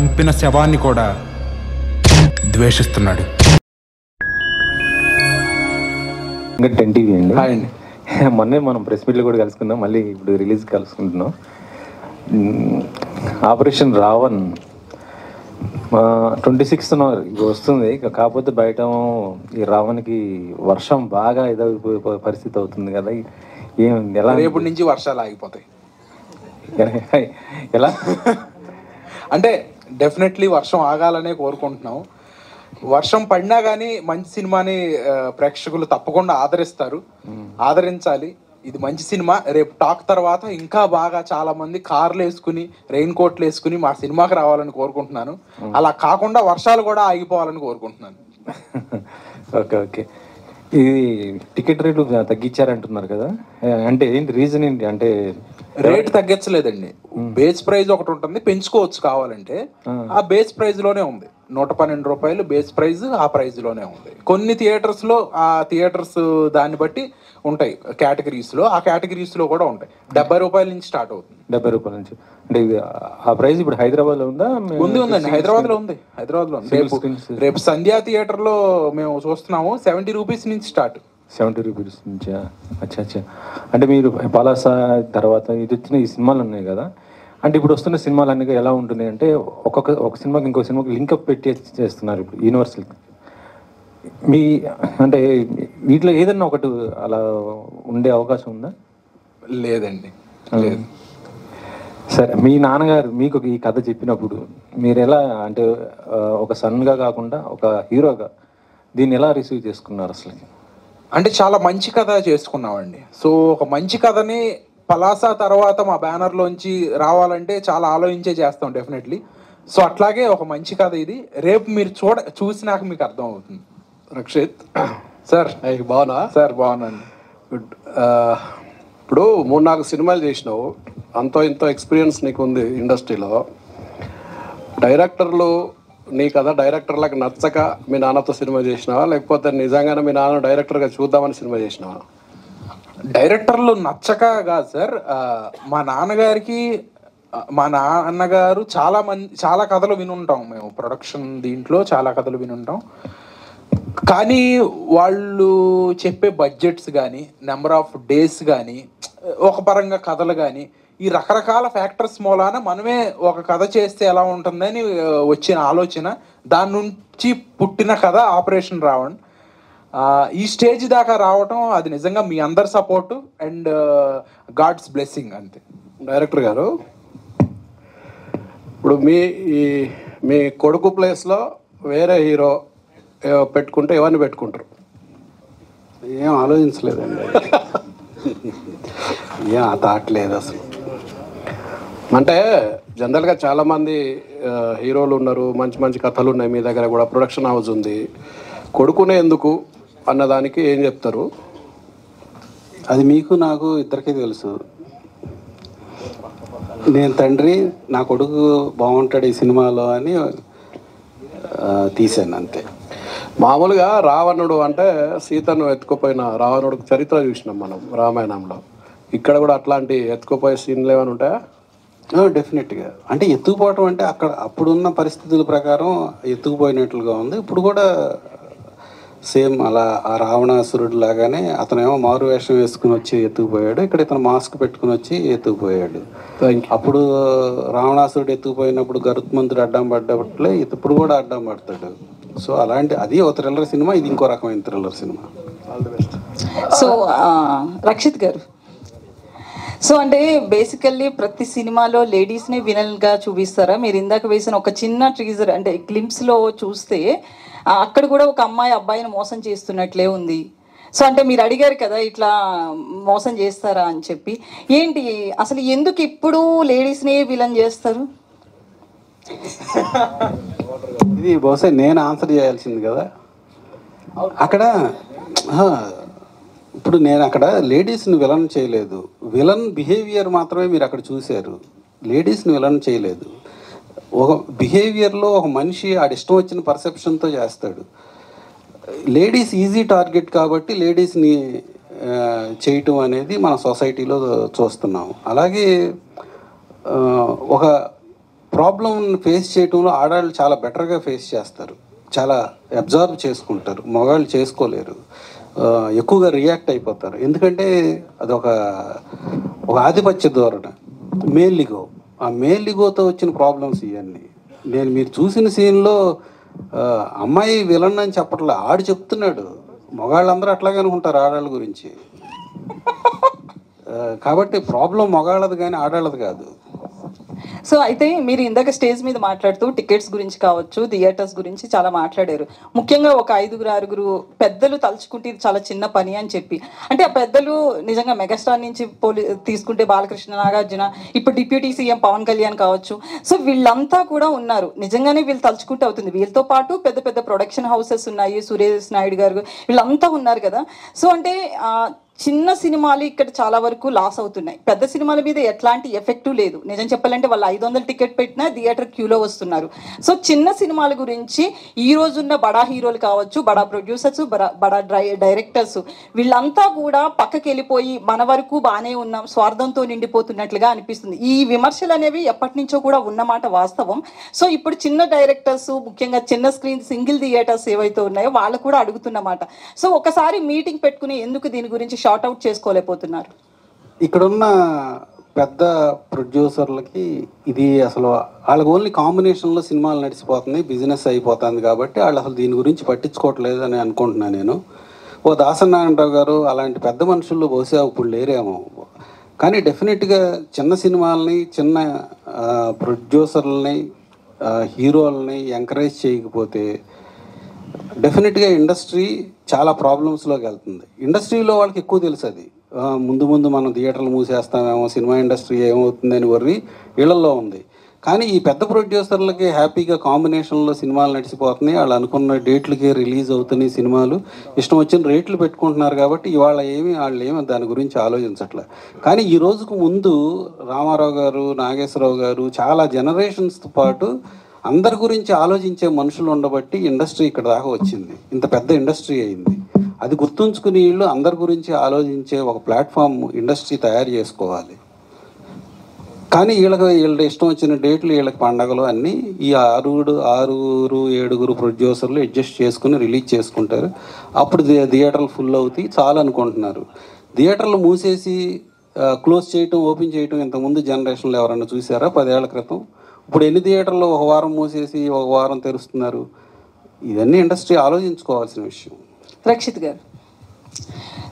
చంపిన శవాన్ని కూడా ద్వేషిస్తున్నాడు. ఇంకా 10 టీవీ అండి. హాయ్ అండి. మొన్నే మనం ప్రెస్ మీట్లో కూడా కలుసుకున్నాం, మళ్ళీ ఇప్పుడు రిలీజ్ కలుసుకుంటున్నాం. ఆపరేషన్ రావణ్ 26th వస్తుంది. కాకపోతే బయట ఈ రావణ్కి వర్షం బాగా ఇదైపోయే పరిస్థితి అవుతుంది కదా, ఎలా రేపటి నుంచి వర్షాలు ఆగిపోతాయి. ఎలా అంటే డెఫినెట్లీ వర్షం ఆగాలనే కోరుకుంటున్నాం. వర్షం పడినా కానీ మంచి సినిమాని ప్రేక్షకులు తప్పకుండా ఆదరించాలి. ఇది మంచి సినిమా. రేపు టాక్ తర్వాత ఇంకా బాగా చాలా మంది కార్లు వేసుకుని రెయిన్ కోట్లు వేసుకుని మా సినిమాకి రావాలని కోరుకుంటున్నాను. అలా కాకుండా వర్షాలు కూడా ఆగిపోవాలని కోరుకుంటున్నాను. Okay okay. ఇది టికెట్ రేట్లు తగ్గించారంటున్నారు కదా, అంటే ఏంటి రీజన్ ఏంటి? అంటే రేట్ తగ్గించలేదండి. బేస్ ప్రైజ్ ఒకటి ఉంటుంది, పెంచుకోవచ్చు కావాలంటే. ఆ బేస్ ప్రైజ్ లోనే ఉంది. 112 రూపాయలు బేస్ ప్రైజ్, ఆ ప్రైజ్ లోనే ఉంది. కొన్ని థియేటర్స్ లో ఆ థియేటర్స్ దాన్ని బట్టి ఉంటాయి కేటగిరీస్ లో. ఆ కేటగిరీస్ లో కూడా ఉంటాయి. 70 రూపాయల నుంచి స్టార్ట్ అవుతుంది. 70 రూపాయల నుంచి. అంటే ఆ ప్రైస్ ఇప్పుడు హైదరాబాద్ లో ఉందా? ఉందండి, హైదరాబాద్ లో ఉంది. రేపు సంధ్యా థియేటర్ లో మేము చూస్తున్నాము. 70 రూపీస్ నుంచి స్టార్ట్. 70 రూపీస్ నుంచా? అచ్చా. అంటే మీరు పలాస తర్వాత ఇది వచ్చిన ఈ సినిమాలు ఉన్నాయి కదా, అంటే ఇప్పుడు వస్తున్న సినిమాలు అన్నీ ఎలా ఉంటుంది అంటే ఒక సినిమాకి ఇంకో సినిమాకి లింకప్ పెట్టి చేస్తున్నారు ఇప్పుడు యూనివర్సల్. మీ అంటే వీటిలో ఏదన్నా ఒకటి అలా ఉండే అవకాశం ఉందా? లేదండి, లేదు. సరే, మీ నాన్నగారు మీకు ఈ కథ చెప్పినప్పుడు మీరు ఎలా, అంటే ఒక సన్గా కాకుండా ఒక హీరోగా దీన్ని ఎలా రిసీవ్ చేసుకున్నారు అసలు? అంటే చాలా మంచి కథ చేసుకున్నామండి. సో ఒక మంచి కథని పలాస తర్వాత మా బ్యానర్లోంచి రావాలంటే చాలా ఆలోచించే చేస్తాం డెఫినెట్లీ. సో అట్లాగే ఒక మంచి కథ ఇది. రేపు మీరు చూసినాక మీకు అర్థం అవుతుంది. రక్షిత్ సార్. బాగున్నా సార్? బాగున్నాను. గుడ్. ఇప్పుడు 3-4 సినిమాలు చేసినావు, అంతో ఇంతో ఎక్స్పీరియన్స్ నీకు ఉంది ఇండస్ట్రీలో. డైరెక్టర్లు నీ కథ డైరెక్టర్లకు నచ్చక మీ నాన్నతో సినిమా చేసినావా, లేకపోతే నిజంగానే మీ నాన్న డైరెక్టర్గా చూద్దామని సినిమా చేసినావా? డైరెక్టర్లు నచ్చక కాదు సార్. మా నాన్నగారు చాలా కథలు వినుంటాం మేము. ప్రొడక్షన్ దీంట్లో చాలా కథలు వినుంటాం. కానీ వాళ్ళు చెప్పే బడ్జెట్స్ కానీ, నెంబర్ ఆఫ్ డేస్ కానీ, ఒక పరంగా కథలు కానీ, ఈ రకరకాల ఫ్యాక్టర్స్ మూలాన మనమే ఒక కథ చేస్తే ఎలా ఉంటుందని వచ్చిన ఆలోచన, దాని నుంచి పుట్టిన కథ ఆపరేషన్ రావణ్. ఈ స్టేజ్ దాకా రావటం అది నిజంగా మీ అందరి సపోర్టు అండ్ గాడ్స్ బ్లెస్సింగ్ అంతే. డైరెక్టర్ గారు, ఇప్పుడు మీ కొడుకు ప్లేస్లో వేరే హీరో పెట్టుకుంటే ఎవరిని పెట్టుకుంటారు? ఏం ఆలోచించలేదండి. ఏం తాట్లేదు అసలు. అంటే జనరల్గా చాలామంది హీరోలు ఉన్నారు, మంచి మంచి కథలు ఉన్నాయి, మీ దగ్గర కూడా ప్రొడక్షన్ హౌస్ ఉంది. కొడుకునే ఎందుకు అన్నదానికి ఏం చెప్తారు? అది మీకు నాకు ఇద్దరికీ తెలుసు. నేను తండ్రి, నా కొడుకు బాగుంటాడు ఈ సినిమాలో అని తీశాను అంతే. మామూలుగా రావణుడు అంటే సీతను ఎత్తుకుపోయిన రావణుడికి చరిత్ర చూసినాం మనం రామాయణంలో. ఇక్కడ కూడా అట్లాంటి ఎత్తుకుపోయే సీన్లు ఏమైనా ఉంటాయా? డెఫినెట్గా. అంటే ఎత్తుకుపోవటం అంటే అప్పుడున్న పరిస్థితుల ప్రకారం ఎత్తుకుపోయినట్లుగా ఉంది. ఇప్పుడు కూడా సేమ్ అలా ఆ రావణాసురుడు లాగానే అతనేమో మారు వేషం వేసుకుని వచ్చి ఎత్తుకుపోయాడు, ఇక్కడ ఇతను మాస్క్ పెట్టుకుని వచ్చి ఎత్తుకుపోయాడు. అప్పుడు రావణాసురుడు ఎత్తుకుపోయినప్పుడు గరుత్మంతుడు అడ్డం పడ్డట్లే ఇప్పుడు కూడా అడ్డం పడతాడు. సో అలాంటి అది ఒక థ్రిల్లర్ సినిమా, ఇది ఇంకో రకమైన థ్రిల్లర్ సినిమా. సో రక్షిత్ గారు, సో అంటే బేసికల్లీ ప్రతి సినిమాలో లేడీస్ని విలన్గా చూపిస్తారా? మీరు ఇందాక వేసిన ఒక చిన్న టీజర్ అంటే క్లిప్స్లో చూస్తే అక్కడ కూడా ఒక అమ్మాయి అబ్బాయిని మోసం చేస్తున్నట్లే ఉంది. సో అంటే మీరు అడిగారు కదా ఇట్లా మోసం చేస్తారా అని చెప్పి. ఏంటి అసలు ఎందుకు ఇప్పుడు లేడీస్ని విలన్ చేస్తారు? ఇది బహుశా నేను ఆన్సర్ చేయాల్సింది కదా అక్కడ. ఇప్పుడు నేను అక్కడ లేడీస్ని విలన్ చేయలేదు, విలన్ బిహేవియర్ మాత్రమే మీరు అక్కడ చూశారు. లేడీస్ని విలన్ చేయలేదు. ఒక బిహేవియర్లో ఒక మనిషి ఆడి ఇష్టం వచ్చిన పర్సెప్షన్తో చేస్తాడు. లేడీస్ ఈజీ టార్గెట్ కాబట్టి లేడీస్ని చేయటం అనేది మన సొసైటీలో చూస్తున్నాం. అలాగే ఒక ప్రాబ్లం ఫేస్ చేయడంలో ఆడవాళ్ళు చాలా బెటర్గా ఫేస్ చేస్తారు, చాలా అబ్జర్వ్ చేసుకుంటారు, మగవాళ్ళు చేసుకోలేరు, ఎక్కువగా రియాక్ట్ అయిపోతారు. ఎందుకంటే అదొక ఆధిపత్య ధోరణి, మేల్లిగో. ఆ మేల్లిగోతో వచ్చిన ప్రాబ్లమ్స్ ఇవన్నీ. మీరు చూసిన సీన్లో అమ్మాయి విలన్ అని చెప్పట్లే, ఆడు చెప్తున్నాడు. మగాళ్ళందరూ అట్లాగే అనుకుంటారు ఆడాళ్ళ గురించి. కాబట్టి ప్రాబ్లం మగాళ్ళది కానీ ఆడాళ్ళది కాదు. సో అయితే మీరు ఇందాక స్టేజ్ మీద మాట్లాడుతూ టికెట్స్ గురించి కావచ్చు, థియేటర్స్ గురించి చాలా మాట్లాడారు. ముఖ్యంగా ఒక 5-6 పెద్దలు తలుచుకుంటే ఇది చాలా చిన్న పని అని చెప్పి, అంటే ఆ పెద్దలు నిజంగా మెగాస్టార్ నుంచి తీసుకుంటే బాలకృష్ణ, నాగార్జున, ఇప్పుడు డిప్యూటీ సీఎం పవన్ కళ్యాణ్ కావచ్చు. సో వీళ్ళంతా కూడా ఉన్నారు. నిజంగానే వీళ్ళు తలుచుకుంటే అవుతుంది. వీళ్ళతో పాటు పెద్ద పెద్ద ప్రొడక్షన్ హౌసెస్ ఉన్నాయి, సురేష్ నాయుడు గారు, వీళ్ళంతా ఉన్నారు కదా. సో అంటే చిన్న సినిమాలు ఇక్కడ చాలా వరకు లాస్ అవుతున్నాయి. పెద్ద సినిమాల మీద ఎట్లాంటి ఎఫెక్ట్ లేదు. నిజం చెప్పాలంటే వాళ్ళు 500 టికెట్ పెట్టినా థియేటర్ క్యూలో వస్తున్నారు. సో చిన్న సినిమాల గురించి ఈ రోజున్న బడా హీరోలు కావచ్చు, బడా ప్రొడ్యూసర్స్, బడా డైరెక్టర్స్, వీళ్ళంతా కూడా పక్కకి వెళ్ళిపోయి మన వరకు బాగానే ఉన్నాం, స్వార్థంతో నిండిపోతున్నట్లుగా అనిపిస్తుంది. ఈ విమర్శలు అనేవి ఎప్పటి నుంచో కూడా ఉన్నమాట వాస్తవం. సో ఇప్పుడు చిన్న డైరెక్టర్స్, ముఖ్యంగా చిన్న స్క్రీన్ సింగిల్ థియేటర్స్ ఏవైతే ఉన్నాయో వాళ్ళు కూడా అడుగుతున్నమాట. సో ఒకసారి మీటింగ్ పెట్టుకుని ఎందుకు దీని గురించి షార్ట్ అవుట్ చేసుకోలేకపోతున్నారు? ఇక్కడున్న పెద్ద ప్రొడ్యూసర్లకి ఇది అసలు వాళ్ళకి ఓన్లీ కాంబినేషన్లో సినిమాలు నడిచిపోతుంది, బిజినెస్ అయిపోతుంది. కాబట్టి వాళ్ళు అసలు దీని గురించి పట్టించుకోవట్లేదు అని అనుకుంటున్నాను నేను. దాసనారాయణరావు గారు అలాంటి పెద్ద మనుషుల్లో బహుశా ఇప్పుడు లేరేమో. కానీ డెఫినెట్గా చిన్న సినిమాలని, చిన్న ప్రొడ్యూసర్లని, హీరోలని ఎంకరేజ్ చేయకపోతే డెఫినెట్గా ఇండస్ట్రీ చాలా ప్రాబ్లమ్స్లోకి వెళ్తుంది. ఇండస్ట్రీలో వాళ్ళకి ఎక్కువ తెలుసు. అది ముందు మనం థియేటర్లు మూసేస్తామేమో, సినిమా ఇండస్ట్రీ ఏమవుతుందని వర్రి వీళ్ళల్లో ఉంది. కానీ ఈ పెద్ద ప్రొడ్యూసర్లకి హ్యాపీగా కాంబినేషన్లో సినిమాలు నడిచిపోతున్నాయి, వాళ్ళు అనుకున్న డేట్లకే రిలీజ్ అవుతున్నాయి సినిమాలు, ఇష్టం వచ్చిన రేట్లు పెట్టుకుంటున్నారు. కాబట్టి ఇవాళ వాళ్ళు ఏమి దాని గురించి ఆలోచించట్లే. కానీ ఈ రోజుకు ముందు రామారావు గారు, నాగేశ్వరరావు గారు చాలా జనరేషన్స్తో పాటు అందరి గురించి ఆలోచించే మనుషులు ఉండబట్టి ఇండస్ట్రీ ఇక్కడ దాకా వచ్చింది, ఇంత పెద్ద ఇండస్ట్రీ అయింది. అది గుర్తుంచుకుని వీళ్ళు అందరి గురించి ఆలోచించే ఒక ప్లాట్ఫామ్ ఇండస్ట్రీ తయారు చేసుకోవాలి. కానీ వీళ్ళ ఇష్టం వచ్చిన డేట్లు, వీళ్ళకి పండగలు అన్నీ ఈ 6-7 ప్రొడ్యూసర్లు అడ్జస్ట్ చేసుకుని రిలీజ్ చేసుకుంటారు. అప్పుడు థియేటర్లు ఫుల్ అవుతాయి చాలు అనుకుంటున్నారు. థియేటర్లు మూసేసి క్లోజ్ చేయటం, ఓపెన్ చేయటం ఇంతకుముందు జనరేషన్లో ఎవరన్నా చూసారా 10 ఏళ్ల క్రితం? ఇప్పుడు ఎన్ని థియేటర్లు ఒక వారం మూసేసి ఒక వారం తెరుస్తున్నారు? ఇవన్నీ ఇండస్ట్రీ ఆలోచించుకోవాల్సిన విషయం. రక్షిత్ గారు,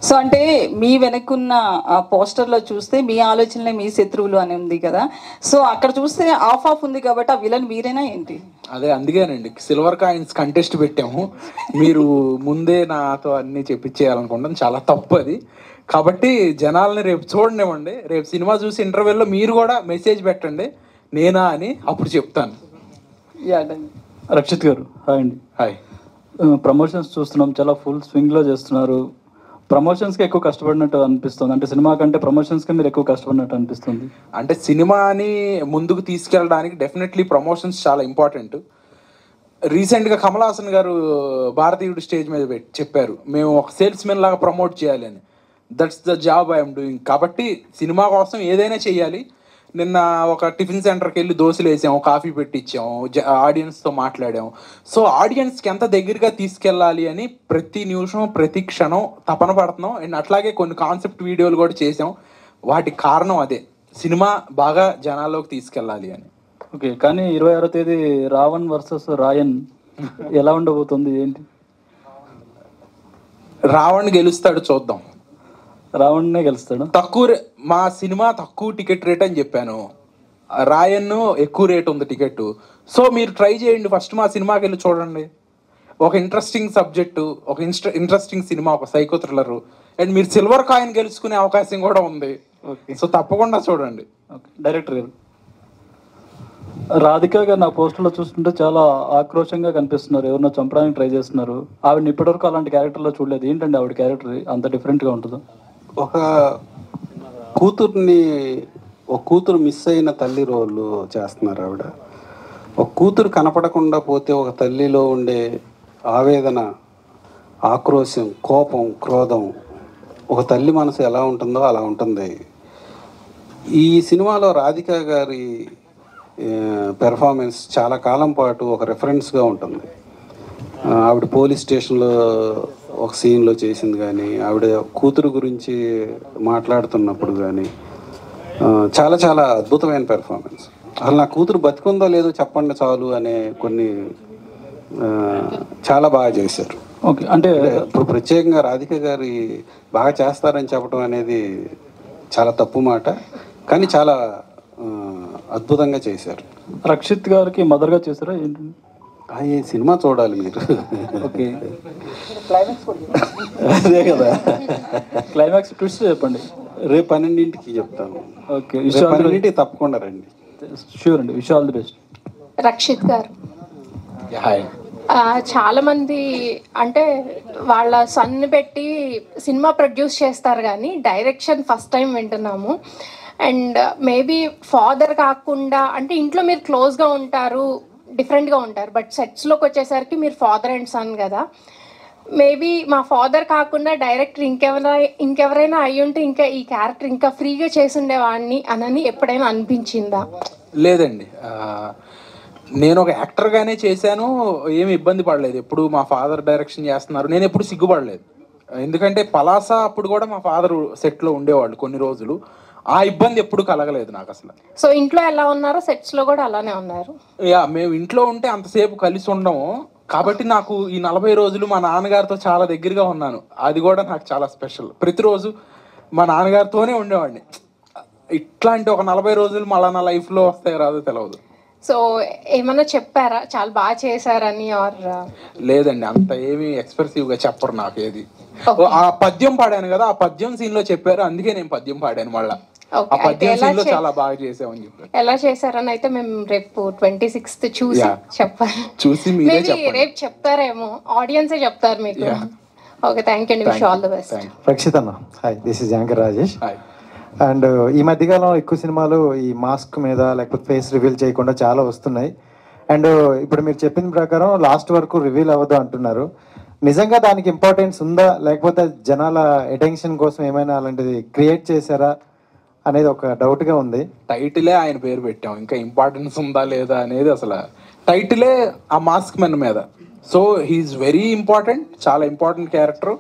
సో అంటే మీ వెనక్కున్న ఆ పోస్టర్లో చూస్తే మీ ఆలోచనలే మీ శత్రువులు అని ఉంది కదా. సో అక్కడ చూస్తే ఆఫ్ ఉంది కాబట్టి ఆ విలన్ మీరేనా ఏంటి? అదే అందుకేనండి సిల్వర్ కాయిన్స్ కంటెస్ట్ పెట్టాము. మీరు ముందే నాతో అన్నీ చెప్పించేయాలనుకుంటాం, చాలా తప్పు అది. కాబట్టి జనాల్ని రేపు చూడనివ్వండి. రేపు సినిమా చూసి ఇంటర్వెల్లో మీరు కూడా మెసేజ్ పెట్టండి నేనా అని, అప్పుడు చెప్తాను. రక్షిత్ గారు హాయ్ అండి. హాయ్. ప్రమోషన్స్ చూస్తున్నాం, చాలా ఫుల్ స్వింగ్లో చేస్తున్నారు. ప్రమోషన్స్కి ఎక్కువ కష్టపడినట్టు అనిపిస్తుంది. అంటే సినిమా కంటే ప్రమోషన్స్కి మీరు ఎక్కువ కష్టపడినట్టు అనిపిస్తుంది. అంటే సినిమాని ముందుకు తీసుకెళ్ళడానికి డెఫినెట్లీ ప్రమోషన్స్ చాలా ఇంపార్టెంట్. రీసెంట్గా కమల్ హాసన్ గారు భారతీయుడు స్టేజ్ మీద చెప్పారు, మేము ఒక సేల్స్ మెన్ లాగా ప్రమోట్ చేయాలి అని. That's the job I'm doing. కాబట్టి సినిమా కోసం ఏదైనా చేయాలి. నిన్న ఒక టిఫిన్ సెంటర్కి వెళ్ళి దోశలు వేసాము, కాఫీ పెట్టించాము, ఆడియన్స్తో మాట్లాడాము. సో ఆడియన్స్కి ఎంత దగ్గరగా తీసుకెళ్ళాలి అని ప్రతి నిమిషం, ప్రతి క్షణం తపన పడుతున్నాం. అండ్ అట్లాగే కొన్ని కాన్సెప్ట్ వీడియోలు కూడా చేసాం. వాటికి కారణం అదే, సినిమా బాగా జనాల్లోకి తీసుకెళ్ళాలి అని. ఓకే, కానీ 26వ తేదీ రావణ్ వర్సెస్ రాయన్ ఎలా ఉండబోతుంది ఏంటి? రావణ్ గెలుస్తాడు, చూద్దాం. రావణ్నే గెలుస్తాడు. మా సినిమా తక్కువ టికెట్ రేట్ అని చెప్పాను, రాయన్ ఎక్కువ రేట్ ఉంది టికెట్. సో మీరు ట్రై చేయండి, ఫస్ట్ మా సినిమాకి వెళ్ళి చూడండి. ఒక ఇంట్రెస్టింగ్ సబ్జెక్టు, ఒక ఇంట్రెస్టింగ్ సినిమా, ఒక సైకో థ్రిల్లర్. అండ్ మీరు సిల్వర్ కాయిన్ గెలుచుకునే అవకాశం కూడా ఉంది. సో తప్పకుండా చూడండి. ఓకే, డైరెక్టర్ గారు రాధిక గారు నా పోస్టర్లో చూస్తుంటే చాలా ఆక్రోషంగా కనిపిస్తున్నారు, ఎవరినో చంపడానికి ట్రై చేస్తున్నారు. ఆవిడని ఇప్పటివరకు అలాంటి క్యారెక్టర్లో చూడలేదు. ఏంటండి ఆవిడ క్యారెక్టర్ అంత డిఫరెంట్గా ఉంటుందో? ఒక కూతురు మిస్ అయిన తల్లి రోల్ చేస్తున్నారు ఆవిడ. ఒక కూతురు కనపడకుండా పోతే ఒక తల్లిలో ఉండే ఆవేదన, ఆక్రోశం, కోపం, క్రోధం, ఒక తల్లి మనసు ఎలా ఉంటుందో అలా ఉంటుంది. ఈ సినిమాలో రాధిక గారి పెర్ఫార్మెన్స్ చాలా కాలం పాటు ఒక రెఫరెన్స్గా ఉంటుంది. ఆవిడ పోలీస్ స్టేషన్లో ఒక సీన్లో చేసింది కానీ, ఆవిడ కూతురు గురించి మాట్లాడుతున్నప్పుడు కానీ చాలా చాలా అద్భుతమైన పెర్ఫార్మెన్స్. అసలు నా కూతురు బతికుందో లేదో చెప్పండి చాలు అనే కొన్ని చాలా బాగా చేశారు. ఓకే, అంటే ఇప్పుడు ప్రత్యేకంగా రాధిక గారి బాగా చేస్తారని చెప్పడం అనేది చాలా తప్పు మాట, కానీ చాలా అద్భుతంగా చేశారు. రక్షిత్ గారికి మదర్గా చేశారా ఏంటండి? ఈ సినిమా చూడాలి మీరు. ఓకే, అదే కదా, క్లైమాక్స్ ట్విస్ట్ చెప్పండి. రేపు 12ంటికి చెప్తాను. ఓకే, 12ంటికి తప్పకుండా రండి. షూర్ అండి, wish all the best. Rakshith garu, hi. చాలా మంది అంటే వాళ్ళ సన్ని పెట్టి సినిమా ప్రొడ్యూస్ చేస్తారు కానీ డైరెక్షన్ ఫస్ట్ టైం వింటున్నాము. అండ్ మేబీ ఫాదర్ కాకుండా అంటే ఇంట్లో మీరు క్లోజ్గా ఉంటారు, డిఫరెంట్గా ఉంటారు, బట్ సెట్స్లోకి వచ్చేసరికి మీరు ఫాదర్ అండ్ సన్ కదా. మేబీ మా ఫాదర్ కాకుండా డైరెక్టర్ ఇంకెవరైనా అయ్యి ఉంటే ఇంకా ఈ క్యారెక్టర్ ఇంకా ఫ్రీగా చేసి ఉండేవాడిని అని ఎప్పుడైనా అనిపించిందా? లేదండి, నేను ఒక యాక్టర్గానే చేశాను, ఏమి ఇబ్బంది పడలేదు. ఎప్పుడు మా ఫాదర్ డైరెక్షన్ చేస్తున్నారు, నేను ఎప్పుడు సిగ్గుపడలేదు. ఎందుకంటే పలాస అప్పుడు కూడా మా ఫాదర్ సెట్లో ఉండేవాళ్ళు కొన్ని రోజులు, ఆ ఇబ్బంది ఎప్పుడు కలగలేదు నాకు అసలు. సో ఇంట్లో ఎలా ఉన్నారో సెట్స్లో కూడా అలానే ఉన్నారు? యా, మేము ఇంట్లో ఉంటే అంతసేపు కలిసి ఉండము కాబట్టి నాకు ఈ 40 రోజులు మా నాన్నగారితో చాలా దగ్గరగా ఉన్నాను. అది కూడా నాకు చాలా స్పెషల్. ప్రతిరోజు మా నాన్నగారితోనే ఉండేవాడిని. ఇట్లాంటి ఒక 40 రోజులు మళ్ళీ నా లైఫ్లో వస్తాయి రాదో తెలియదు. సో ఏమన్నా చెప్పారా చాలా బాగా చేశారని? ఆర్ లేదండి, అంత ఏమి ఎక్స్ప్రెసివ్గా చెప్పరు నాకు ఏది. ఆ పద్యం పాడాను కదా, ఆ పద్యం సీన్లో చెప్పారు, అందుకే నేను పద్యం పాడాను. మళ్ళీ ఆ పద్యం సీన్లో చాలా బాగా చేసామని చెప్పారు. ఎలా చేశారని అయితే మేము రేపు 26th చూసి చెప్పాలి. చూసి మీరే చెప్పండి. రేపు చెప్తారేమో, ఆడియన్సే చెప్తారు మీకు. ఓకే, థ్యాంక్ యూ అండి, wish all the best. Rakshit అన్న, hi, this is anchor Rajesh. Hi. And ఈ మధ్యకాలం ఎక్కువ సినిమాలు ఈ మాస్క్ మీద లేకపోతే ఫేస్ రివీల్ చేయకుండా చాలా వస్తున్నాయి. అండ్ ఇప్పుడు మీరు చెప్పిన ప్రకారం లాస్ట్ వరకు రివీల్ అవ్వదు అంటున్నారు. నిజంగా దానికి ఇంపార్టెన్స్ ఉందా, లేకపోతే జనాల అటెన్షన్ కోసం ఏమైనా అలాంటిది క్రియేట్ చేశారా అనేది ఒక డౌట్గా ఉంది. టైటిలే ఆయన పేరు పెట్టాం, ఇంకా ఇంపార్టెన్స్ ఉందా లేదా అనేది అసలు టైటిలే ఆ మాస్క్ మెన్ మీద. సో హీఈస్ వెరీ ఇంపార్టెంట్, చాలా ఇంపార్టెంట్ క్యారెక్టర్.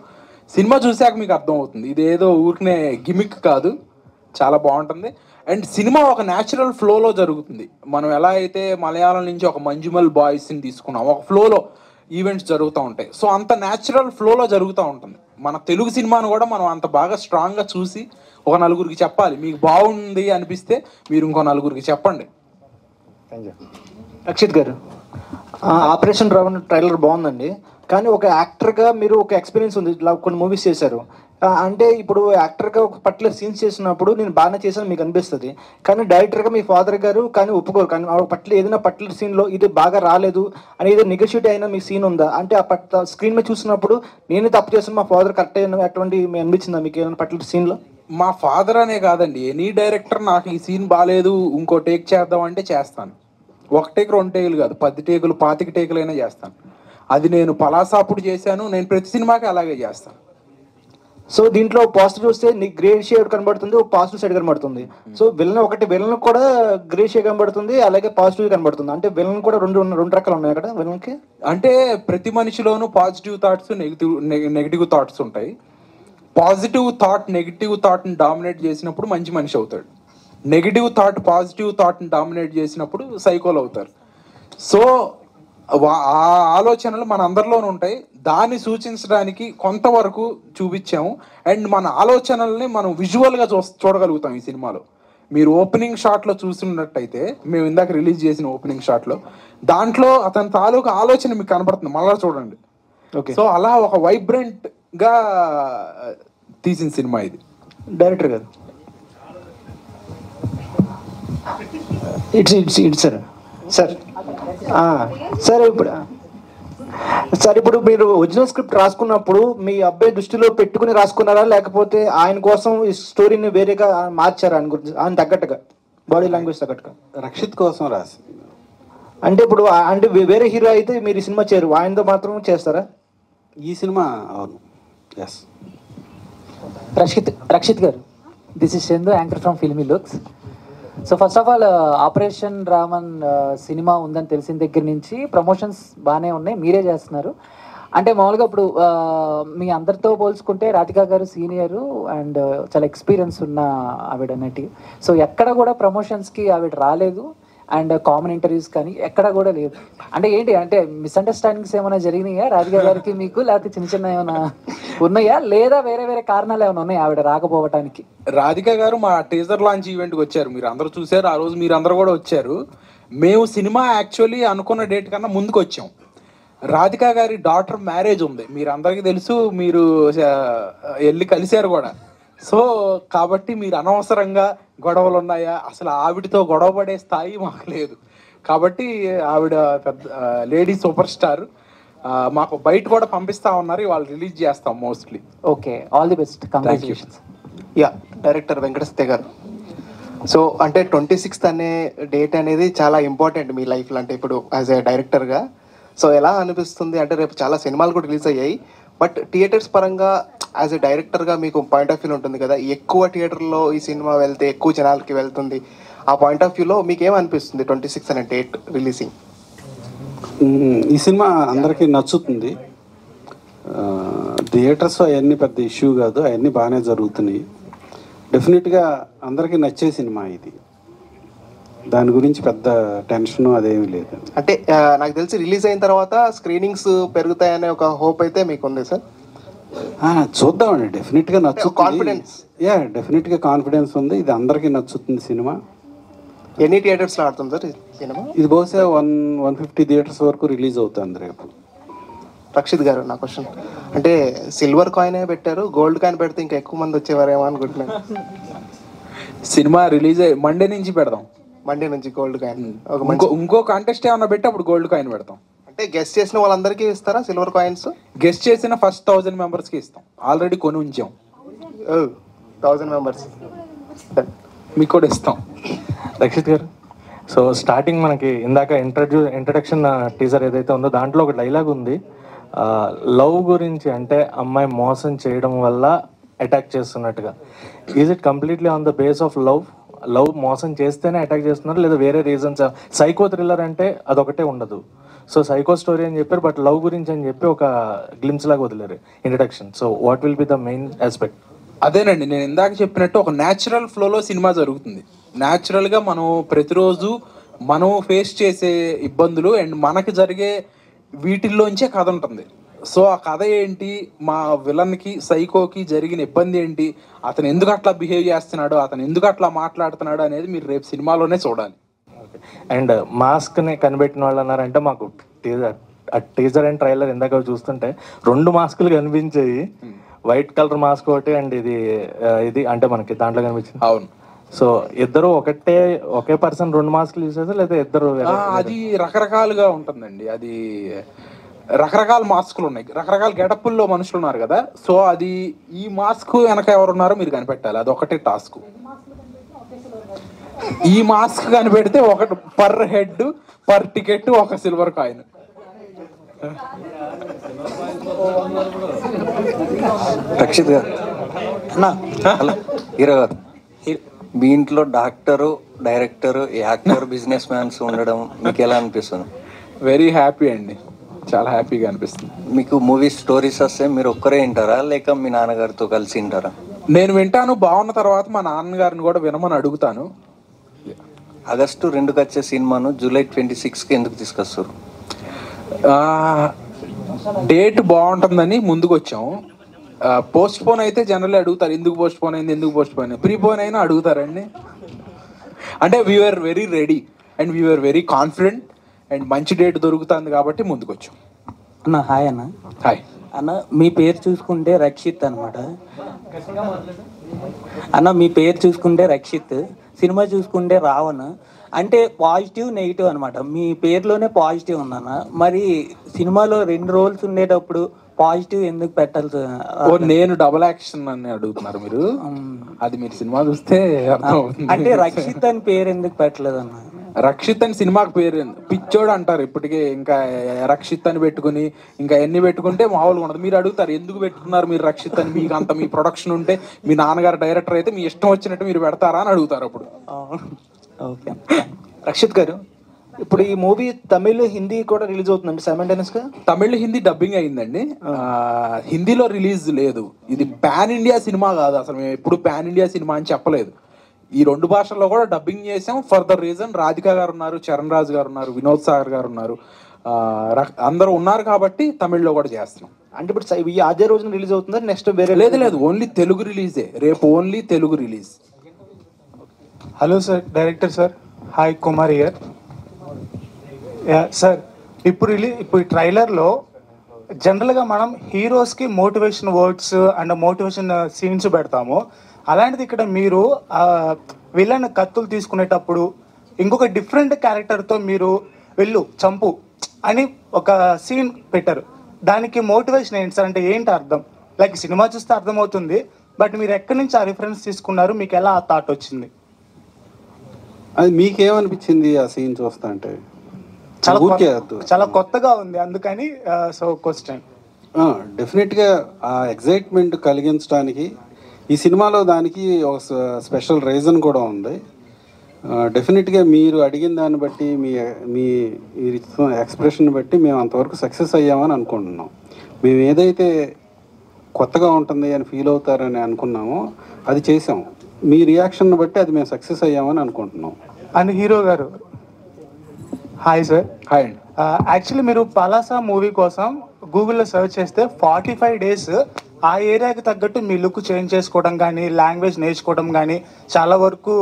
సినిమా చూశాక మీకు అర్థమవుతుంది, ఇదేదో ఊరికనే గిమిక్ కాదు, చాలా బాగుంటుంది. అండ్ సినిమా ఒక న్యాచురల్ ఫ్లోలో జరుగుతుంది. మనం ఎలా అయితే మలయాళం నుంచి ఒక మంజుమల్ బాయ్స్ని తీసుకున్నాం, ఒక ఫ్లోలో ఈవెంట్స్ జరుగుతూ ఉంటాయి. సో అంత న్యాచురల్ ఫ్లోలో జరుగుతూ ఉంటుంది. మన తెలుగు సినిమాను కూడా మనం అంత బాగా స్ట్రాంగ్గా చూసి ఒక నలుగురికి చెప్పాలి. మీకు బాగుంది అనిపిస్తే మీరు ఇంకో నలుగురికి చెప్పండి. Thank you. రక్షిత్ గారు, ఆపరేషన్ రావణ్ ట్రైలర్ బాగుందండి, కానీ ఒక యాక్టర్గా మీరు ఒక ఎక్స్పీరియన్స్ ఉంది, కొన్ని మూవీస్ చేశారు. అంటే ఇప్పుడు యాక్టర్గా ఒక పర్టికులర్ సీన్స్ చేసినప్పుడు నేను బాగానే చేశాను మీకు అనిపిస్తుంది, కానీ డైరెక్టర్గా మీ ఫాదర్ గారు కానీ ఒప్పుకోరు. కానీ ఏదైనా పర్టికులర్ సీన్లో ఇది బాగా రాలేదు అని ఏదో నెగోషియేట్ అయినా మీ సీన్ ఉందా? అంటే ఆ స్క్రీన్ మీద చూసినప్పుడు నేనే తప్పు చేస్తాను, మా ఫాదర్ కరెక్ట్ అయినా అటువంటి మీ అనిపించిందా మీకు ఏదైనా పర్టికులర్ సీన్లో? మా ఫాదర్ అనే కాదండి, ఎనీ డైరెక్టర్ నాకు ఈ సీన్ బాగాలేదు ఇంకో టేక్ చేద్దాం అంటే చేస్తాను. ఒక టేక్ 2 టేకులు కాదు, 10 టేకులు 25 టేకులు అయినా చేస్తాను. అది నేను పలాసాపుడు చేశాను, నేను ప్రతి సినిమాకి అలాగే చేస్తాను. సో దీంట్లో పాజిటివ్ చూస్తే నీకు గ్రే షేడ్ కనబడుతుంది, ఒక పాజిటివ్ సైడ్ కనబడుతుంది. సో విలన్ కూడా గ్రే షేడ్ కనబడుతుంది, అలాగే పాజిటివ్ కనబడుతుంది. అంటే విలన్ కూడా రెండు రకాలు ఉన్నాయి అక్కడ విలన్కి. అంటే ప్రతి మనిషిలోనూ పాజిటివ్ థాట్స్, నెగిటివ్ థాట్స్ ఉంటాయి. పాజిటివ్ థాట్ నెగిటివ్ థాట్ని డామినేట్ చేసినప్పుడు మంచి మనిషి అవుతాడు. నెగిటివ్ థాట్ పాజిటివ్ థాట్ని డామినేట్ చేసినప్పుడు సైకోలు అవుతారు. సో ఆ ఆలోచనలు మన అందరిలోనూ ఉంటాయి. దాన్ని సూచించడానికి కొంతవరకు చూపించాము. అండ్ మన ఆలోచనల్ని మనం విజువల్గా చూడగలుగుతాం ఈ సినిమాలో. మీరు ఓపెనింగ్ షాట్లో చూస్తున్నట్టయితే, మేము ఇందాక రిలీజ్ చేసిన ఓపెనింగ్ షాట్లో, దాంట్లో అతని తాలూకు ఆలోచన మీకు కనబడుతుంది, మళ్ళా చూడండి. ఓకే, సో అలా ఒక వైబ్రెంట్గా తీసిన సినిమా ఇది. డైరెక్టర్ గారు, ఇట్స్ సార్ సార్ ఇప్పుడు మీరు ఒరిజినల్ స్క్రిప్ట్ రాసుకున్నప్పుడు మీ అబ్బాయి దృష్టిలో పెట్టుకుని రాసుకున్నారా, లేకపోతే ఆయన కోసం ఈ స్టోరీని వేరేగా మార్చారా? ఆయన గురించి ఆయన తగ్గట్టుగా, బాడీ లాంగ్వేజ్ తగ్గట్టుగా? రక్షిత్ కోసం రాసి. అంటే ఇప్పుడు అంటే వేరే హీరో అయితే మీరు ఈ సినిమా చేయరు, ఆయనతో మాత్రం చేస్తారా ఈ సినిమా? అవును, yes. Rakshith garu, this is Chandu, anchor from Filmy Looks. So first of all operation Raman cinema ఉందని తెలిసిన దగ్గర నుంచి ప్రమోషన్స్ బాగానే ఉన్నాయి, మీరే చేస్తున్నారు. అంటే మామూలుగా ఇప్పుడు మీ అందరితో పోల్చుకుంటే రాధికా గారు సీనియరు అండ్ చాలా ఎక్స్పీరియన్స్ ఉన్న ఆవిడ నటి. సో ఎక్కడ కూడా ప్రమోషన్స్కి ఆవిడ రాలేదు అండ్ కామన్ ఇంటర్వ్యూస్ కానీ ఎక్కడ కూడా లేదు. అంటే ఏంటి అంటే మిస్అండర్స్టాండింగ్స్ ఏమైనా జరిగినాయా రాధికా గారికి మీకు, లేకపోతే చిన్న చిన్న ఏమైనా ఉన్నాయా, లేదా వేరే వేరే కారణాలు ఏమైనా ఉన్నాయా ఆవిడ రాకపోవటానికి? రాధికా గారు మా టీజర్ లాంచ్ ఈవెంట్కి వచ్చారు, మీరు అందరూ చూసారు. ఆ రోజు మీరు అందరూ కూడా వచ్చారు. మేము సినిమా యాక్చువల్లీ అనుకున్న డేట్ కన్నా ముందుకు వచ్చాం. రాధికా గారి డాటర్ మ్యారేజ్ ఉంది, మీరు అందరికీ తెలుసు, మీరు వెళ్ళి కలిశారు కూడా. సో కాబట్టి మీరు అనవసరంగా గొడవలు ఉన్నాయా, అసలు ఆవిడతో గొడవ పడే స్థాయి మాకు లేదు. కాబట్టి ఆవిడ పెద్ద లేడీ సూపర్ స్టార్, మాకు బయట కూడా పంపిస్తా ఉన్నారు, వాళ్ళు రిలీజ్ చేస్తాం mostly. Okay, all the best, congratulations. Yeah, director Venkateswara గారు. సో అంటే 26th అనే డేట్ అనేది చాలా ఇంపార్టెంట్ మీ లైఫ్లో. అంటే ఇప్పుడు యాజ్ ఏ డైరెక్టర్గా సో ఎలా అనిపిస్తుంది? అంటే రేపు చాలా సినిమాలు కూడా రిలీజ్ అయ్యాయి, బట్ థియేటర్స్ పరంగా యాజ్ ఎ డైరెక్టర్గా మీకు పాయింట్ ఆఫ్ వ్యూ ఉంటుంది కదా, ఎక్కువ థియేటర్లో ఈ సినిమా వెళ్తే ఎక్కువ జనాలకి వెళ్తుంది. ఆ పాయింట్ ఆఫ్ వ్యూలో మీకు ఏమనిపిస్తుంది 26 అనే డేట్ రిలీజింగ్? ఈ సినిమా అందరికీ నచ్చుతుంది. థియేటర్స్ అవన్నీ పెద్ద ఇష్యూ కాదు, అవన్నీ బాగానే జరుగుతున్నాయి. డెఫినెట్గా అందరికీ నచ్చే సినిమా ఇది, దాని గురించి పెద్ద టెన్షన్ అదేమీ లేదు. అంటే నాకు తెలిసి రిలీజ్ అయిన తర్వాత స్క్రీనింగ్స్ పెరుగుతాయనే ఒక హోప్ అయితే మీకు ఉంది సార్? చూద్దామండి, డెఫినెట్గా నచ్చుతుంది. కాన్ఫిడెన్స్? యా, డెఫినెట్గా కాన్ఫిడెన్స్ ఉంది, ఇది అందరికీ నచ్చుతుంది సినిమా. ఎన్ని థియేటర్స్లో ఆడుతుంది సార్ సినిమా? ఇది బహుశా 150 థియేటర్స్ వరకు రిలీజ్ అవుతుంది రేపు. రక్షిత్ గారు, నా క్వశ్చన్ అంటే సిల్వర్ కాయిన్ పెట్టారు, గోల్డ్ కాయిన్ పెడితే ఇంకా ఎక్కువ మంది వచ్చేవారేమో అనుకుంటున్నాను. సినిమా రిలీజ్ అయ్యి మండే నుంచి పెడదాం, మండే నుంచి గోల్డ్ కాయిన్. ఇంకో కాంటెస్ట్ ఏమన్నా పెట్టి అప్పుడు గోల్డ్ కాయిన్ పెడతాం. అంటే గెస్ట్ చేసిన వాళ్ళందరికీ ఇస్తారా సిల్వర్ కాయిన్స్? గెస్ట్ చేసిన ఫస్ట్ 1000 మెంబర్స్కి ఇస్తాం, ఆల్రెడీ కొని ఉంచాం. 1000 మెంబర్స్ మీకు కూడా ఇస్తాం. రక్షిత్ గారు, సో స్టార్టింగ్ మనకి ఇందాక ఇంట్రడక్షన్ టీజర్ ఏదైతే ఉందో దాంట్లో ఒక డైలాగ్ ఉంది, లవ్ గురించి, అంటే అమ్మాయి మోసం చేయడం వల్ల అటాక్ చేస్తున్నట్టుగా. Is it completely on the base of love మోసం చేస్తేనే అటాక్ చేస్తున్నారు, లేదా వేరే రీజన్స్? సైకో థ్రిల్లర్ అంటే అదొకటే ఉండదు. సో సైకో స్టోరీ అని చెప్పారు, బట్ లవ్ గురించి అని చెప్పి ఒక గ్లిమ్స్ లాగా వదిలేరు introduction. So what will be the main aspect? అదేనండి, నేను ఇందాక చెప్పినట్టు ఒక న్యాచురల్ ఫ్లోలో సినిమా జరుగుతుంది. న్యాచురల్గా మనం ప్రతిరోజు మనం ఫేస్ చేసే ఇబ్బందులు అండ్ మనకి జరిగే వీటిల్లోంచే కథ ఉంటుంది. సో ఆ కథ ఏంటి, మా విలన్కి సైకోకి జరిగిన ఇబ్బంది ఏంటి, అతను ఎందుకు అట్లా బిహేవ్ చేస్తున్నాడు, అతను ఎందుకు అట్లా మాట్లాడుతున్నాడు అనేది మీరు రేపు సినిమాలోనే చూడాలి. అండ్ మాస్క్ని కనిపెట్టిన వాళ్ళు అన్నారంటే, మాకు టీజర్ అండ్ ట్రైలర్ ఇందాక చూస్తుంటే 2 మాస్కులు కనిపించాయి, వైట్ కలర్ మాస్క్ ఒకటి అండ్ ఇది అంటే మనకి దాంట్లో కనిపించింది. అవును. సో ఇద్దరు ఒకే పర్సన్ 2 మాస్కులు యూజ్ చేస్తారు, లేదా ఇద్దరు? అది రకరకాలుగా ఉంటుందండి, అది రకరకాల మాస్కులు ఉన్నాయి, రకరకాల గెటప్పుల్లో మనుషులు ఉన్నారు కదా. సో అది ఈ మాస్క్ వెనక ఎవరున్నారో మీరు కనిపెట్టాలి, అది ఒకటే టాస్క్. ఈ మాస్క్ కనిపెడితే ఒకటి పర్ హెడ్ పర్ టికెట్ ఒక సిల్వర్ కాయిన్. రక్షిత్ గారు, హలో హీరో గారు, మీ ఇంట్లో doctor, director, actor, business mans ఉండడం మీకు ఎలా అనిపిస్తుంది? వెరీ హ్యాపీ అండి, చాలా హ్యాపీగా అనిపిస్తుంది. మీకు మూవీ స్టోరీస్ వస్తే మీరు ఒక్కరే వింటారా, లేక మీ నాన్నగారితో కలిసి వింటారా? నేను వింటాను, బాగున్న తర్వాత మా నాన్నగారిని కూడా వినమని అడుగుతాను. ఆగస్టు 2కి వచ్చే సినిమాను జూలై 26కి ఎందుకు తీసుకొస్తారు? డేట్ బాగుంటుందని ముందుకు వచ్చాము. పోస్ట్ పోన్ అయితే జనరల్ అడుగుతారు, ఎందుకు పోస్ట్ పోన్ అయింది, ఎందుకు పోస్ట్ పోన్ అయింది. ప్రీ పోన్ అయినా అడుగుతారండి. అంటే we are very ready and we are very confident and మంచి డేట్ దొరుకుతుంది కాబట్టి ముందుకు వచ్చాం. అన్న హాయ్ అన్న. హాయ్ అన్న, మీ పేరు చూసుకుంటే రక్షిత్ అనమాట అన్న. మీ పేరు చూసుకుంటే రక్షిత్, సినిమా చూసుకుంటే రావణ్. అంటే పాజిటివ్ నెగిటివ్ అనమాట, మీ పేరులోనే పాజిటివ్ ఉందన్న. మరి సినిమాలో 2 రోల్స్ ఉండేటప్పుడు పాజిటివ్ ఎందుకు పెట్టాలి? నేను డబుల్ యాక్షన్ అని అడుగుతున్నారు మీరు, అది మీరు సినిమా చూస్తే అర్థం అవుతుంది. అంటే రక్షిత్ అని పేరు ఎందుకు పెట్టలేదు అన్న? రక్షిత్ అని సినిమాకి పేరు పిచ్చోడు అంటారు ఇప్పటికే. ఇంకా రక్షిత్ అని పెట్టుకుని ఇంకా ఎన్ని పెట్టుకుంటే మామూలుగా ఉండదు. మీరు అడుగుతారు ఎందుకు పెట్టుకున్నారు మీరు రక్షిత్ అని, మీకు అంత మీ ప్రొడక్షన్ ఉంటే, మీ నాన్నగారు డైరెక్టర్ అయితే మీ ఇష్టం వచ్చినట్టు మీరు పెడతారా అని అడుగుతారు. అప్పుడు ఓకే. రక్షిత్ గారు, ఇప్పుడు ఈ మూవీ తమిళ్, హిందీ కూడా రిలీజ్ అవుతుందండి సైమల్టేనియస్ గా? తమిళ్, హిందీ డబ్బింగ్ అయిందండి. హిందీలో రిలీజ్ లేదు. ఇది పాన్ ఇండియా సినిమా కాదు, అసలు మేము ఎప్పుడు పాన్ ఇండియా సినిమా అని చెప్పలేదు. ఈ 2 భాషల్లో కూడా డబ్బింగ్ చేసాం. ఫర్ ద రీజన్ రాధిక గారు ఉన్నారు, చరణ్ రాజ్ గారు ఉన్నారు, వినోద్ సాగర్ గారు ఉన్నారు, అందరూ ఉన్నారు కాబట్టి తమిళ్లో కూడా చేస్తున్నాం. అంటే ఇప్పుడు ఈ అదే రోజున రిలీజ్ అవుతుందా నెక్స్ట్ వేరే? లేదు, ఓన్లీ తెలుగు రిలీజే. రేపు only Telugu release. Hello sir, director sir. Hi, Kumar here. Sir, ఇప్పుడు ట్రైలర్లో జనరల్గా మనం హీరోస్కి motivation words and motivation scenes పెడతాము. అలాంటిది ఇక్కడ మీరు విలన్ కత్తులు తీసుకునేటప్పుడు ఇంకొక డిఫరెంట్ క్యారెక్టర్తో మీరు వెళ్ళు చంపు అని ఒక సీన్ పెట్టారు. దానికి మోటివేషన్ ఏంటి సార్? అంటే ఏంటి అర్థం? లైక్ సినిమా చూస్తే అర్థమవుతుంది, బట్ మీరు ఎక్కడి నుంచి ఆ రిఫరెన్స్ తీసుకున్నారు? మీకు ఎలా ఆ థాట్ వచ్చింది? అది మీకేమనిపించింది ఆ సీన్ చూస్తా అంటే? చాలా కొత్తగా ఉంది, అందుకని సో క్వశ్చన్. డెఫినెట్గా ఆ ఎగ్జైట్మెంట్ కలిగించడానికి ఈ సినిమాలో దానికి ఒక స్పెషల్ రీజన్ కూడా ఉంది. డెఫినెట్గా మీరు అడిగిన దాన్ని బట్టి మీరు ఎక్స్ప్రెషన్ బట్టి మేము అంతవరకు సక్సెస్ అయ్యామని అనుకుంటున్నాం. మేము ఏదైతే కొత్తగా ఉంటుంది అని ఫీల్ అవుతారని అనుకున్నామో అది చేసాం. మీ రియాక్షన్ బట్టి అది మేము సక్సెస్ అయ్యామని అనుకుంటున్నాం. అండ్ హీరో గారు, హాయ్ సార్. హాయ్ అండి. యాక్చువల్లీ మీరు పలాసా మూవీ కోసం గూగుల్లో సెర్చ్ చేస్తే 45 days ఆ ఏరియాకి తగ్గట్టు మీ లుక్ చేంజ్ చేసుకోవడం కానీ, లాంగ్వేజ్ నేర్చుకోవడం కానీ చాలా వరకు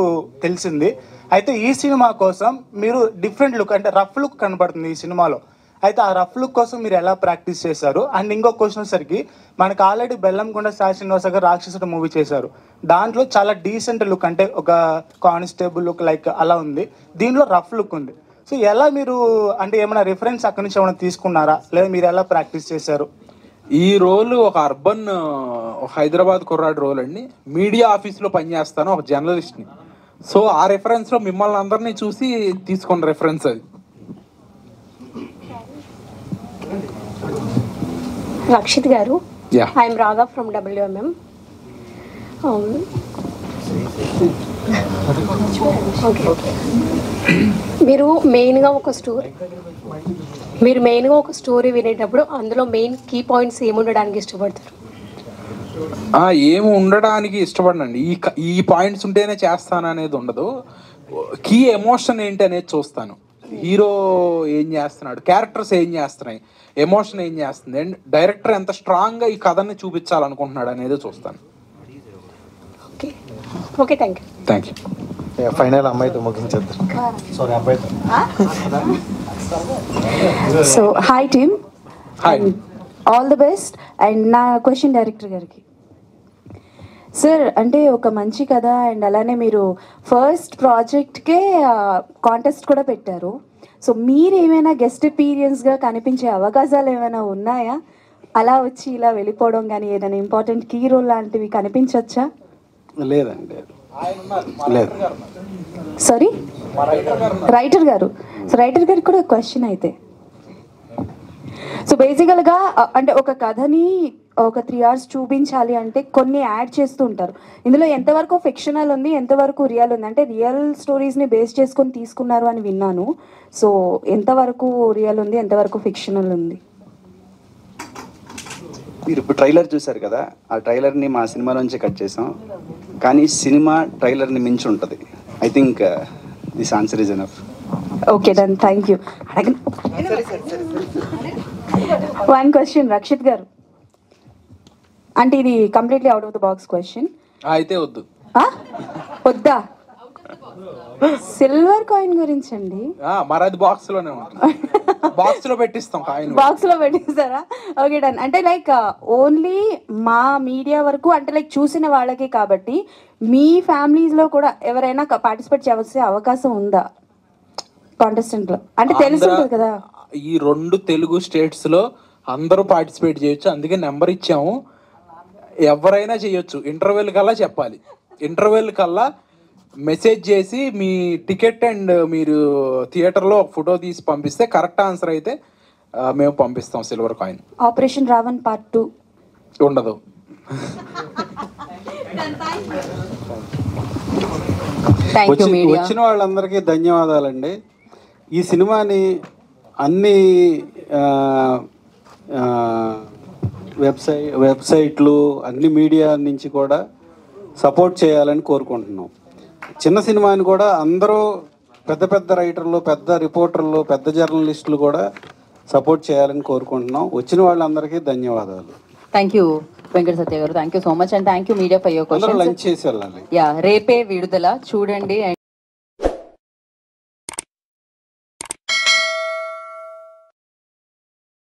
తెలిసింది. అయితే ఈ సినిమా కోసం మీరు డిఫరెంట్ లుక్, అంటే రఫ్ లుక్ కనబడుతుంది ఈ సినిమాలో. అయితే ఆ రఫ్ లుక్ కోసం మీరు ఎలా ప్రాక్టీస్ చేశారు? అండ్ ఇంకో క్వశ్చన్ వచ్చేసరికి మనకు ఆల్రెడీ బెల్లంకొండ సాయి శ్రీనివాస గారు రాక్షసుడు మూవీ చేశారు. దాంట్లో చాలా డీసెంట్ లుక్, అంటే ఒక కానిస్టేబుల్ లుక్ లైక్ అలా ఉంది. దీనిలో రఫ్ లుక్ ఉంది. సో ఎలా మీరు, అంటే ఏమైనా రిఫరెన్స్ అక్కడి నుంచి ఏమైనా తీసుకున్నారా, లేదా మీరు ఎలా ప్రాక్టీస్ చేశారు? ఈ రోల్ ఒక అర్బన్, ఒక హైదరాబాద్ కుర్రాడు రోల్ అండి. మీడియా ఆఫీస్లో పనిచేస్తాను, ఒక జర్నలిస్ట్ని. సో ఆ రెఫరెన్స్లో మిమ్మల్ని అందరినీ చూసి తీసుకున్న రెఫరెన్స్ అది. రక్షిత్ గారు, ఐఎమ్ రాగా ఫ్రమ్ WMM. మీరు మెయిన్గా ఒక స్టోరీ వినేటప్పుడు అందులో మెయిన్ కీ పాయింట్స్ ఏముండడానికి ఇష్టపడతారు? ఏమి ఉండడానికి ఇష్టపడనండి. ఈ పాయింట్స్ ఉంటేనే చేస్తాను అనేది ఉండదు. కీ ఎమోషన్ ఏంటి అనేది చూస్తాను. హీరో ఏం చేస్తున్నాడు, క్యారెక్టర్స్ ఏం చేస్తున్నాయి, ఎమోషన్ ఏం చేస్తుంది, అండ్ డైరెక్టర్ ఎంత స్ట్రాంగ్గా ఈ కథని చూపించాలనుకుంటున్నాడు అనేది చూస్తాను. Okay, thank you. ఫైనల్ అమ్మాయితో ముగించేద్దాం. సారీ, అబ్బాయితో. So hi team, all the best. And నా క్వశ్చన్ డైరెక్టర్ గారికి. సార్, అంటే ఒక మంచి కథ అండ్ అలానే మీరు ఫస్ట్ ప్రాజెక్ట్కే కాంటెస్ట్ కూడా పెట్టారు. సో మీరు ఏమైనా గెస్ట్ అపీరియన్స్గా కనిపించే అవకాశాలు ఏమైనా ఉన్నాయా? అలా వచ్చి ఇలా వెళ్ళిపోవడం కానీ ఏదైనా ఇంపార్టెంట్ కీ రోల్ లాంటివి కనిపించవచ్చా? లేదండి, లేదు. సారీ, రైటర్ గారు. సో రైటర్ గారికి కూడా క్వశ్చన్ అయితే, సో బేసికల్గా అంటే ఒక కథని ఒక 3 hours చూపించాలి అంటే కొన్ని యాడ్ చేస్తూ ఉంటారు. ఇందులో ఎంతవరకు ఫిక్షనల్ ఉంది, ఎంతవరకు రియల్ ఉంది? అంటే రియల్ స్టోరీస్ని బేస్ చేసుకొని తీసుకున్నారు అని విన్నాను. సో ఎంతవరకు రియల్ ఉంది, ఎంతవరకు ఫిక్షనల్ ఉంది? మీరు ఇప్పుడు ట్రైలర్ చూశారు కదా, ఆ ట్రైలర్ని మా సినిమా నుంచి కట్ చేసాం. కానీ సినిమా ట్రైలర్ని మించి ఉంటుంది. I think this answer is enough. Okay done, thank you. One question Rakshith garu, అంటే ఇది completely out of the box question. అయితే వద్దు. వద్దా? సిల్వర్ కాయిన్ గురించి అండి. మరి అది బాక్స్ లోనే ఉంటుంది. బాక్స్ లో పెట్టిస్తాం కాయిన్. బాక్స్ లో పెట్టిస్తారా? Okay done. అంటే లైక్ ఓన్లీ మా మీడియా వరకు, అంటే లైక్ చూసిన వాళ్ళకి కాబట్టి మీ ఫ్యామిలీస్ లో కూడా ఎవరైనా పార్టిసిపేట్ చేసే అవకాశం ఉందా కాంటెస్టెంట్ లో? అంటే తెలుసుంటుంది కదా. ఈ 2 తెలుగు స్టేట్స్ లో అందరూ పార్టిసిపేట్ చేయొచ్చు, అందుకే నెంబర్ ఇచ్చాము. ఎవరైనా చేయొచ్చు. ఇంటర్వెల్ కల్లా చెప్పాలి. ఇంటర్వెల్ కల్లా మెసేజ్ చేసి మీ టికెట్ అండ్ మీరు థియేటర్లో ఒక ఫోటో తీసి పంపిస్తే కరెక్ట్ ఆన్సర్ అయితే మేము పంపిస్తాం silver coin. Operation Raavan part 2 ఉండదు. Thank you media. వచ్చిన వాళ్ళందరికీ ధన్యవాదాలండి. ఈ సినిమాని అన్ని వెబ్సైట్లు అన్ని మీడియా నుంచి కూడా సపోర్ట్ చేయాలని కోరుకుంటున్నాం. చిన్న సినిమాని కూడా అందరూ పెద్ద పెద్ద రైటర్లు, పెద్ద రిపోర్టర్లు, పెద్ద జర్నలిస్టులు కూడా సపోర్ట్ చేయాలని కోరుకుంటున్నాం. వచ్చిన వాళ్ళందరికీ ధన్యవాదాలు. థ్యాంక్ యూ వెంకట సత్య గారు. Thank you so much and thank you media for your అందరూ క్వశ్చన్స్. లంచ్ చేసి వెళ్ళాలి. రేపే విడుదల చూడండి.